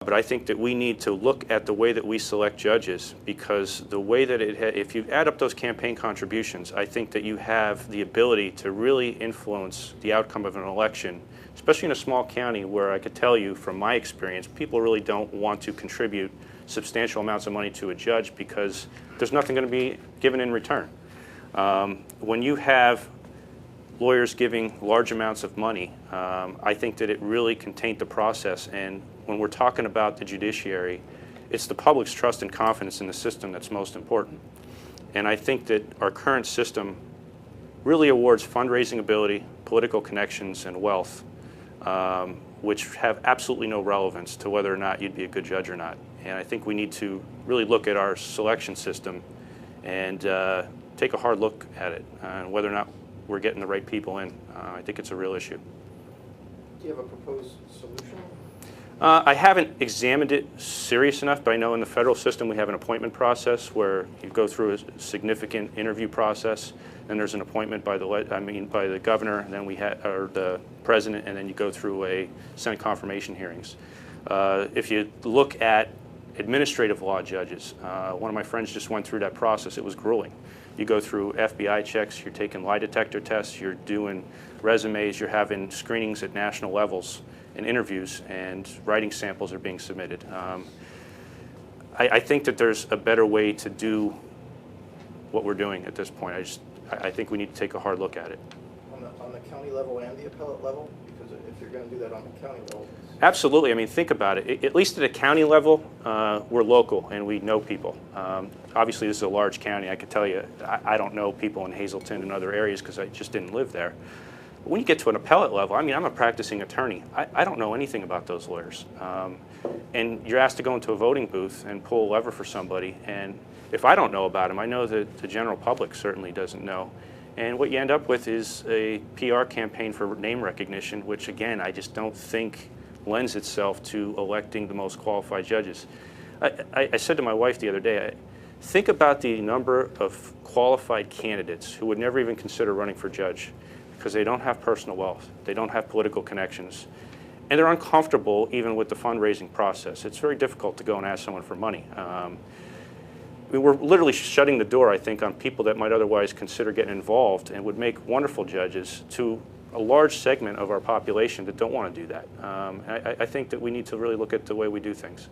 but I think that we need to look at the way that we select judges, because the way that if you add up those campaign contributions, I think that you have the ability to really influence the outcome of an election, especially in a small county where I could tell you from my experience, people really don't want to contribute substantial amounts of money to a judge because there's nothing going to be given in return. When you have lawyers giving large amounts of money, I think that it really can taint the process. And when we're talking about the judiciary, it's the public's trust and confidence in the system that's most important. And I think that our current system really awards fundraising ability, political connections, and wealth, which have absolutely no relevance to whether or not you'd be a good judge or not. And I think we need to really look at our selection system and take a hard look at it and whether or not we're getting the right people in. I think it's a real issue. Do you have a proposed solution? I haven't examined it serious enough, but I know in the federal system we have an appointment process where you go through a significant interview process, then there's an appointment by the governor, and then or the president, and then you go through a Senate confirmation hearings. If you look at administrative law judges, one of my friends just went through that process. It was grueling. You go through FBI checks, you're taking lie detector tests, you're doing resumes, you're having screenings at national levels and interviews, and writing samples are being submitted. I think that there's a better way to do what we're doing at this point. I think we need to take a hard look at it. On the county level and the appellate level? Because if you're going to do that on the county level. Absolutely. I mean, think about it. At least at a county level, we're local and we know people. Obviously, this is a large county. I could tell you, I don't know people in Hazleton and other areas because I just didn't live there. But when you get to an appellate level, I mean, I'm a practicing attorney. I don't know anything about those lawyers. And you're asked to go into a voting booth and pull a lever for somebody. And if I don't know about them, I know that the general public certainly doesn't know. And what you end up with is a PR campaign for name recognition, which, again, I just don't think lends itself to electing the most qualified judges. I said to my wife the other day, think about the number of qualified candidates who would never even consider running for judge because they don't have personal wealth, they don't have political connections, and they're uncomfortable even with the fundraising process. It's very difficult to go and ask someone for money. We're literally shutting the door, I think, on people that might otherwise consider getting involved and would make wonderful judges to a large segment of our population that don't want to do that. I think that we need to really look at the way we do things.